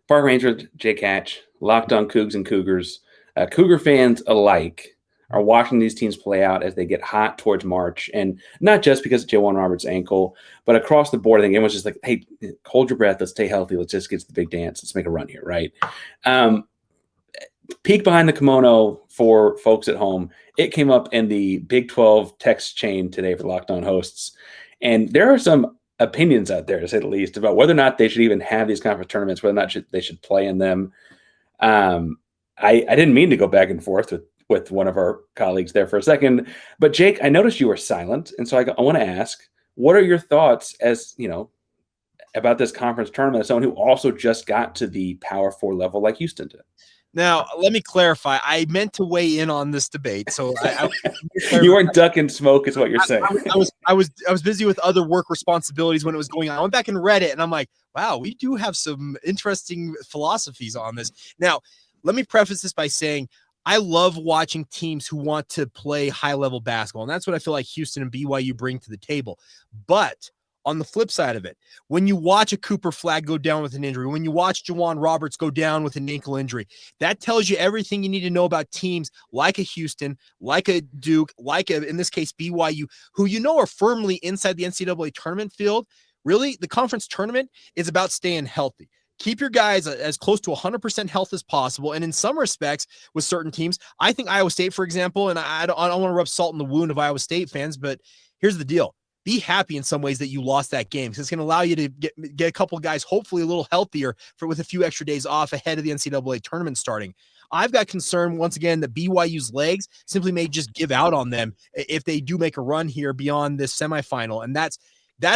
Park Ranger, Jake Hatch, Locked on Cougs and Cougars. Cougar fans alike are watching these teams play out as they get hot towards March. And not just because of Jawan Roberts' ankle, but across the board, I think everyone's just like, hey, hold your breath. Let's stay healthy. Let's just get to the big dance. Let's make a run here, right? Peek behind the kimono for folks at home. It came up in the Big 12 text chain today for Locked On hosts. And there are some opinions out there, to say the least, about whether or not they should even have these conference tournaments, whether or not they should play in them. I didn't mean to go back and forth with one of our colleagues there for a second, but Jake, I noticed you were silent, and so I want to ask, what are your thoughts about this conference tournament as someone who also just got to the Power 4 level like Houston did? Now, let me clarify. I meant to weigh in on this debate, so you weren't ducking smoke, is what you're saying. I was busy with other work responsibilities when it was going on. I went back and read it, and I'm like, wow, we do have some interesting philosophies on this. Now, let me preface this by saying I love watching teams who want to play high-level basketball, and that's what I feel like Houston and BYU bring to the table. But on the flip side of it, when you watch a Cooper Flagg go down with an injury, when you watch Jawan Roberts go down with an ankle injury, that tells you everything you need to know about teams like a Houston, like a Duke, in this case, BYU, who are firmly inside the NCAA tournament field. Really, the conference tournament is about staying healthy. Keep your guys as close to 100% health as possible. And in some respects, with certain teams, I think Iowa State, for example, and I don't want to rub salt in the wound of Iowa State fans, but here's the deal. Be happy in some ways that you lost that game, because it's going to allow you to get a couple of guys hopefully a little healthier with a few extra days off ahead of the NCAA tournament starting. I've got concern, once again, that BYU's legs simply may just give out on them if they do make a run here beyond this semifinal. And that's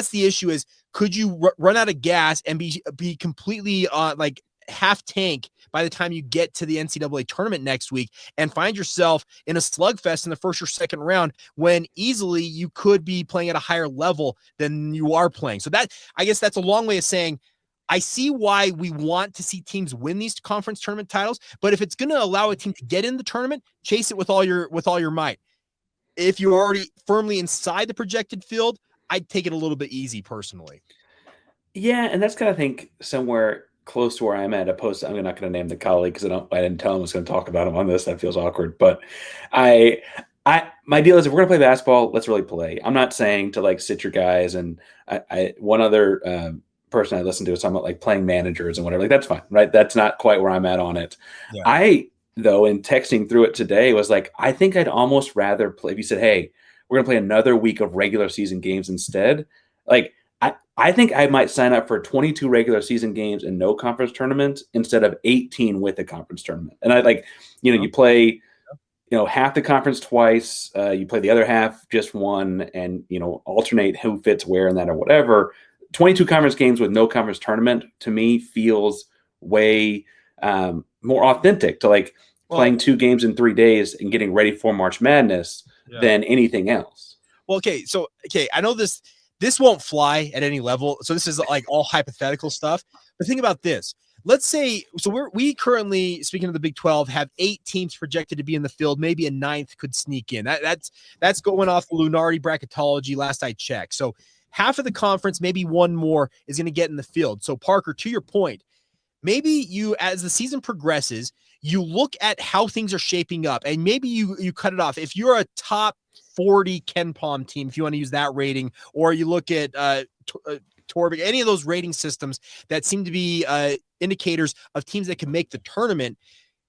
the issue is, could you run out of gas and be completely half tank by the time you get to the NCAA tournament next week and find yourself in a slugfest in the first or second round when easily you could be playing at a higher level than you are playing. So I guess that's a long way of saying I see why we want to see teams win these conference tournament titles, but if it's going to allow a team to get in the tournament, chase it with all your might. If you're already firmly inside the projected field, I'd take it a little bit easy personally. Yeah, and that's kind of, I think, somewhere close to where I'm at. I'm not going to name the colleague because I didn't tell him I was going to talk about him on this. That feels awkward. But my deal is, if we're going to play basketball, let's really play. I'm not saying to sit your guys. And one other person I listened to was talking about playing managers and whatever. That's fine, right? That's not quite where I'm at on it. Yeah. Though, in texting through it today, was I think I'd almost rather play. If you said, hey, we're going to play another week of regular season games instead, I think I might sign up for 22 regular season games and no conference tournament instead of 18 with a conference tournament. And you play, half the conference twice, you play the other half just one, and, alternate who fits where in that or whatever. 22 conference games with no conference tournament, to me, feels way more authentic to playing 2 games in 3 days and getting ready for March Madness than anything else. Well, I know this won't fly at any level. So this is all hypothetical stuff. But think about this. Let's say, so we currently, speaking of the Big 12, have 8 teams projected to be in the field. Maybe a 9th could sneak in. That's going off the Lunardi bracketology last I checked. So half of the conference, maybe one more, is going to get in the field. So Parker, to your point, maybe you, as the season progresses, you look at how things are shaping up, and maybe you cut it off. If you're a top 40 Ken Palm team, if you want to use that rating, or you look at Torvik, any of those rating systems that seem to be indicators of teams that can make the tournament.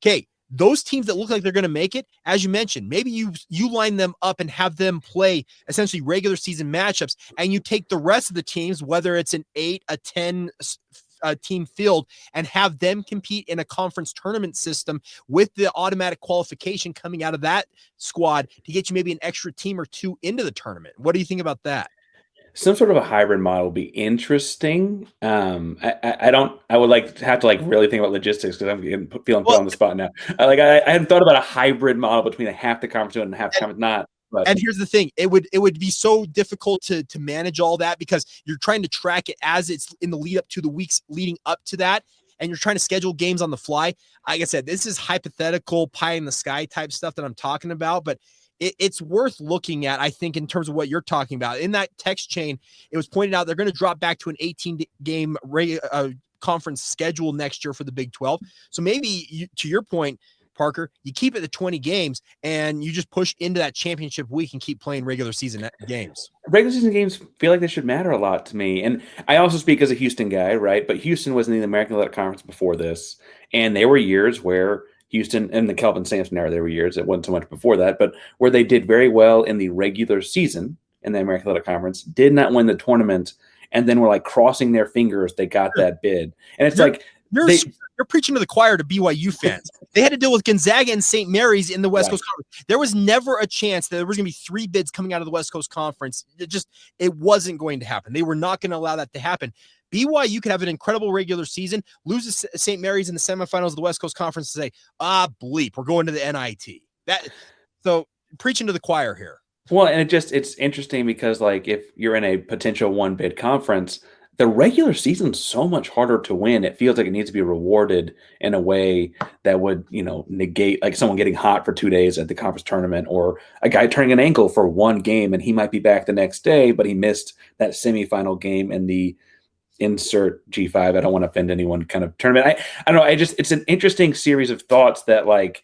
Okay, those teams that look like they're going to make it, as you mentioned, maybe you line them up and have them play essentially regular season matchups, and you take the rest of the teams, whether it's an 8, a 10 team field, and have them compete in a conference tournament system with the automatic qualification coming out of that squad to get you maybe an extra team or 2 into the tournament. What do you think about that? Some sort of a hybrid model would be interesting. I would have to really think about logistics, because I'm feeling put on the spot now. I hadn't thought about a hybrid model between a half the conference and a half the conference not. But. And here's the thing, it would be so difficult to manage all that, because you're trying to track it as it's in the lead up to the weeks leading up to that, and you're trying to schedule games on the fly. Like I said, this is hypothetical pie in the sky type stuff that I'm talking about, but it's worth looking at, I think, in terms of what you're talking about. In that text chain, it was pointed out they're going to drop back to an 18-game conference schedule next year for the Big 12. So maybe to your point, Parker, you keep it to 20 games and you just push into that championship week and keep playing regular season games. Regular season games feel like they should matter a lot to me. And I also speak as a Houston guy, right? But Houston was in the American Athletic Conference before this. And there were years where Houston, and the Kelvin Sampson era, there were years, it wasn't so much before that, but where they did very well in the regular season in the American Athletic Conference, did not win the tournament, and then were like crossing their fingers they got that bid. And it's you're preaching to the choir to BYU fans. They had to deal with Gonzaga and St. Mary's in the West Coast Conference. There was never a chance that there was going to be 3 bids coming out of the West Coast Conference. It wasn't going to happen. They were not going to allow that to happen. BYU could have an incredible regular season, lose to St. Mary's in the semifinals of the West Coast Conference, and say, bleep, we're going to the NIT. So preaching to the choir here. Well, and it's interesting because, like, if you're in a potential 1-bid conference, the regular season's so much harder to win. It feels like it needs to be rewarded in a way that would, negate like someone getting hot for 2 days at the conference tournament, or a guy turning an ankle for 1 game and he might be back the next day, but he missed that semifinal game in the insert G5. I don't want to offend anyone kind of tournament. I don't know. It's an interesting series of thoughts that, like,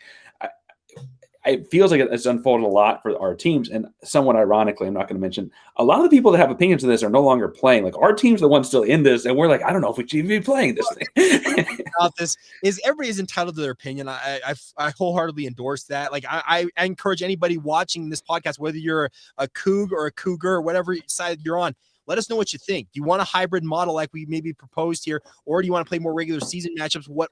it feels like it's unfolded a lot for our teams. And somewhat ironically, I'm not going to mention, a lot of the people that have opinions of this are no longer playing. Like, our team's the ones still in this, and we're like, I don't know if we should even be playing this thing. About this is everybody is entitled to their opinion. I wholeheartedly endorse that. Like, I encourage anybody watching this podcast, whether you're a Coug or a Cougar or whatever side you're on, let us know what you think. Do you want a hybrid model like we maybe proposed here, or do you want to play more regular season matchups? What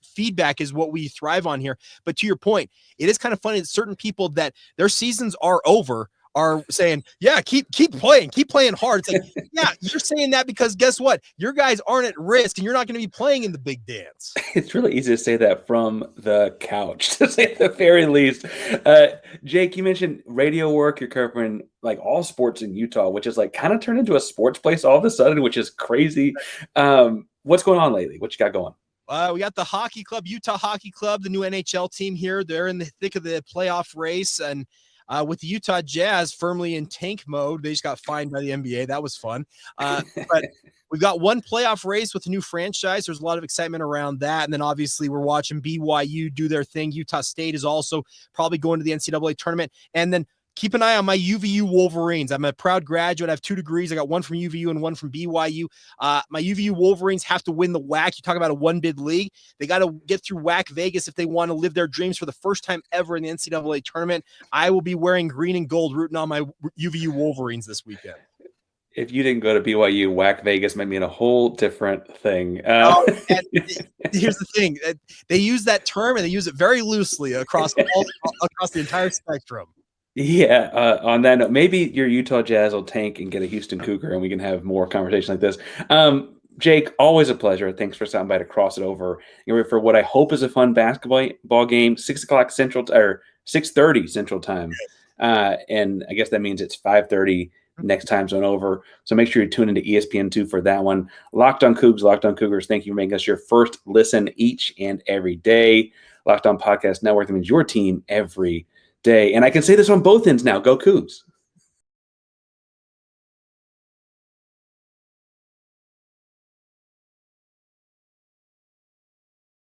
feedback is what we thrive on here. But to your point, it is kind of funny that certain people that their seasons are over are saying, yeah, keep playing hard. It's like, yeah, you're saying that because guess what? Your guys aren't at risk and you're not going to be playing in the big dance. It's really easy to say that from the couch, to say at the very least. Jake, you mentioned radio work. You're covering like all sports in Utah, which is like kind of turned into a sports place all of a sudden, which is crazy. What's going on lately? What you got going? We got the hockey club, Utah Hockey Club, the new NHL team here. They're in the thick of the playoff race. And with the Utah Jazz firmly in tank mode, they just got fined by the NBA. That was fun. But we've got one playoff race with a new franchise. There's a lot of excitement around that. And then obviously we're watching BYU do their thing. Utah State is also probably going to the NCAA tournament. And then keep an eye on my UVU Wolverines. I'm a proud graduate. I have 2 degrees. I got one from UVU and one from BYU. My UVU Wolverines have to win the WAC. You talk about a 1-bid league. They got to get through WAC Vegas if they want to live their dreams for the first time ever in the NCAA tournament. I will be wearing green and gold rooting on my UVU Wolverines this weekend. If you didn't go to BYU, WAC Vegas might mean a whole different thing. Here's the thing. They use that term and they use it very loosely across the entire spectrum. Yeah, on that note, maybe your Utah Jazz will tank and get a Houston Cougar, and we can have more conversation like this. Jake, always a pleasure. Thanks for stopping by to cross it over. You're for what I hope is a fun basketball game, 6:00 Central or 6:30 Central Time, and I guess that means it's 5:30 next time zone over. So make sure you tune into ESPN2 for that one. Locked on Cougs, Locked on Cougars. Thank you for making us your first listen each and every day. Locked on Podcast Network. That means your team every day. And I can say this on both ends now. Go Cougs.